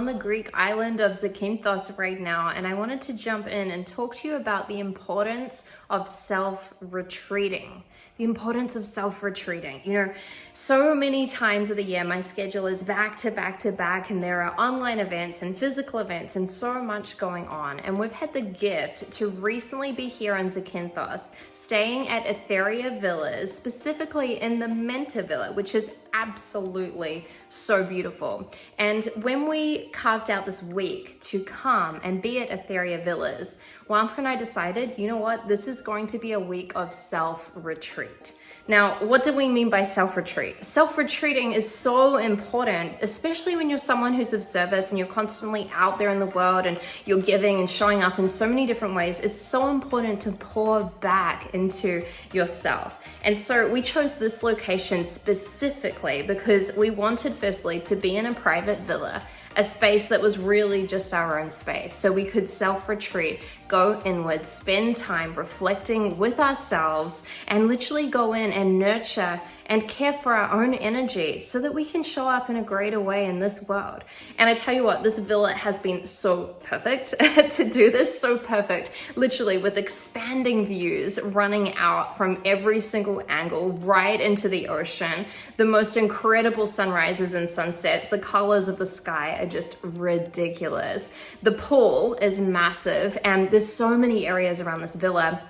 on the Greek island of Zakynthos right now, and I wanted to jump in and talk to you about the importance of self-retreating. The importance of self-retreating. You know, so many times of the year, my schedule is back to back to back, and there are online events and physical events and so much going on. And we've had the gift to recently be here in Zakynthos, staying at Etheria Villas, specifically in the Mentor Villa, which is absolutely so beautiful. And when we carved out this week to come and be at Etheria Villas, Wampa and I decided, you know what, this is going to be a week of self-retreat. Now, what do we mean by self-retreat? Self-retreating is so important, especially when you're someone who's of service and you're constantly out there in the world and you're giving and showing up in so many different ways. It's so important to pour back into yourself. And so we chose this location specifically because we wanted, firstly, to be in a private villa, a space that was really just our own space. So we could self-retreat, go inward, spend time reflecting with ourselves, and literally go in and nurture and care for our own energy so that we can show up in a greater way in this world. And I tell you what, this villa has been so perfect to do this, so perfect, literally with expanding views running out from every single angle right into the ocean. The most incredible sunrises and sunsets, the colors of the sky are just ridiculous. The pool is massive, and there's so many areas around this villa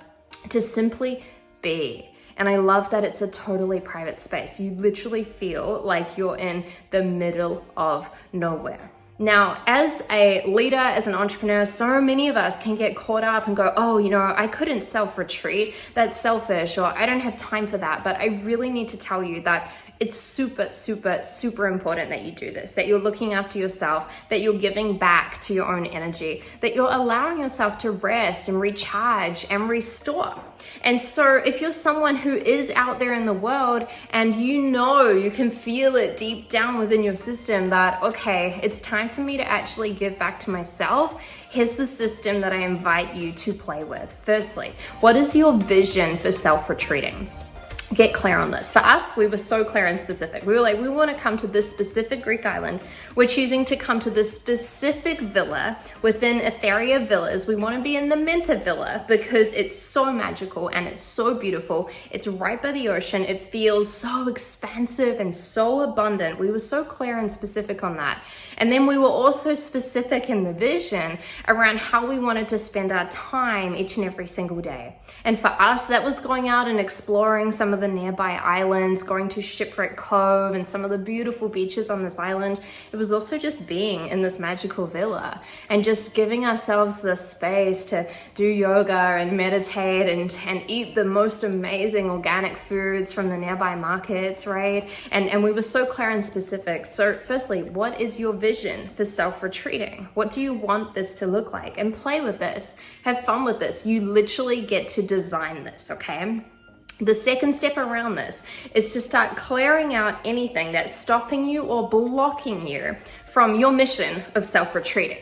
to simply be. And I love that it's a totally private space. You literally feel like you're in the middle of nowhere. Now, as a leader, as an entrepreneur, so many of us can get caught up and go, oh, you know, I couldn't self-retreat. That's selfish, or I don't have time for that. But I really need to tell you that it's super, super, super important that you do this, that you're looking after yourself, that you're giving back to your own energy, that you're allowing yourself to rest and recharge and restore. And so if you're someone who is out there in the world and you know, you can feel it deep down within your system that, okay, it's time for me to actually give back to myself, here's the system that I invite you to play with. Firstly, what is your vision for self-retreating? Get clear on this. For us, we were so clear and specific. We were like, we want to come to this specific Greek island. We're choosing to come to this specific villa within Etheria Villas. We want to be in the Mentor Villa because it's so magical and it's so beautiful. It's right by the ocean. It feels so expansive and so abundant. We were so clear and specific on that. And then we were also specific in the vision around how we wanted to spend our time each and every single day. And for us, that was going out and exploring some of the nearby islands, going to Shipwreck Cove and some of the beautiful beaches on this island. It was also just being in this magical villa and just giving ourselves the space to do yoga and meditate and eat the most amazing organic foods from the nearby markets, right? And we were so clear and specific. So firstly, what is your vision for self-retreating? What do you want this to look like? And play with this, have fun with this. You literally get to design this, okay? The second step around this is to start clearing out anything that's stopping you or blocking you from your mission of self-retreating.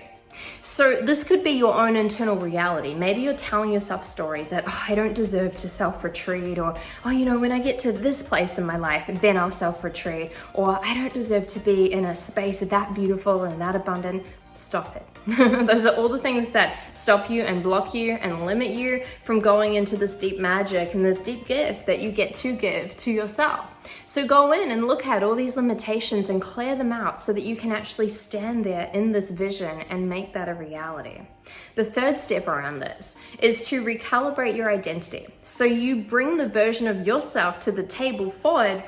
So this could be your own internal reality. Maybe you're telling yourself stories that, oh, I don't deserve to self-retreat, or, oh, you know, when I get to this place in my life, then I'll self-retreat, or I don't deserve to be in a space that beautiful and that abundant. Stop it. Those are all the things that stop you and block you and limit you from going into this deep magic and this deep gift that you get to give to yourself. So go in and look at all these limitations and clear them out so that you can actually stand there in this vision and make that a reality. The third step around this is to recalibrate your identity. So you bring the version of yourself to the table forward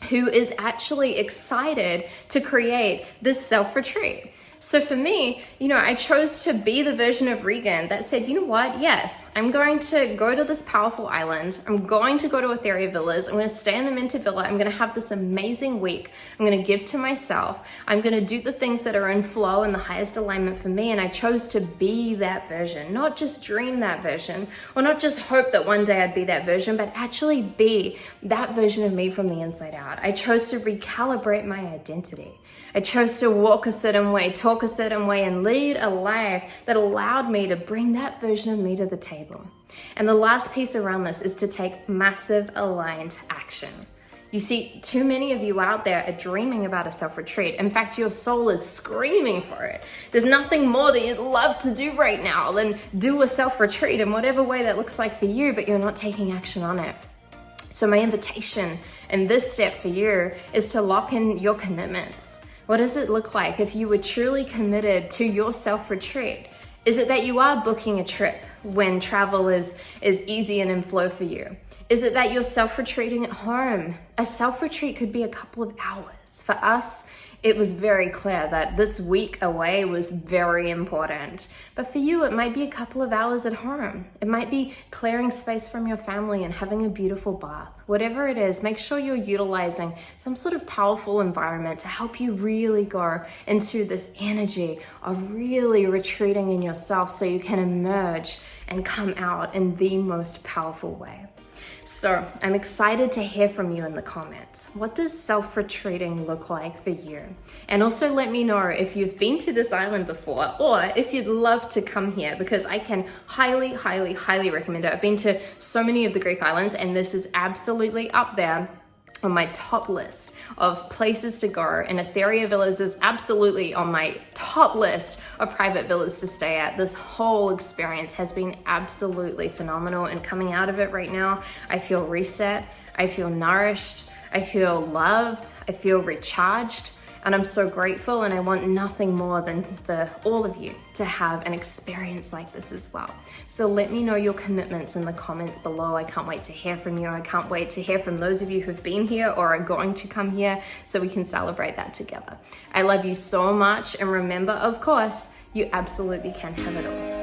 who is actually excited to create this self-retreat. So for me, you know, I chose to be the version of Regan that said, you know what, yes, I'm going to go to this powerful island. I'm going to go to Etheria Villas. I'm going to stay in the Mentor Villa. I'm going to have this amazing week. I'm going to give to myself. I'm going to do the things that are in flow and the highest alignment for me. And I chose to be that version, not just dream that version, or not just hope that one day I'd be that version, but actually be that version of me from the inside out. I chose to recalibrate my identity. I chose to walk a certain way, talk a certain way, and lead a life that allowed me to bring that version of me to the table. And the last piece around this is to take massive aligned action. You see, too many of you out there are dreaming about a self-retreat. In fact, your soul is screaming for it. There's nothing more that you'd love to do right now than do a self-retreat in whatever way that looks like for you, but you're not taking action on it. So my invitation in this step for you is to lock in your commitments. What does it look like if you were truly committed to your self-retreat? Is it that you are booking a trip when travel is easy and in flow for you? Is it that you're self-retreating at home? A self-retreat could be a couple of hours. For us, it was very clear that this week away was very important. But for you, it might be a couple of hours at home. It might be clearing space from your family and having a beautiful bath. Whatever it is, make sure you're utilizing some sort of powerful environment to help you really go into this energy of really retreating in yourself so you can emerge and come out in the most powerful way. So I'm excited to hear from you in the comments. What does self-retreating look like for you? And also let me know if you've been to this island before or if you'd love to come here, because I can highly, highly, highly recommend it. I've been to so many of the Greek islands and this is absolutely up there on my top list of places to go, and Etheria Villas is absolutely on my top list of private villas to stay at. This whole experience has been absolutely phenomenal, and coming out of it right now, I feel reset, I feel nourished, I feel loved, I feel recharged, and I'm so grateful, and I want nothing more than for all of you to have an experience like this as well. So let me know your commitments in the comments below. I can't wait to hear from you. I can't wait to hear from those of you who've been here or are going to come here so we can celebrate that together. I love you so much, and remember, of course, you absolutely can have it all.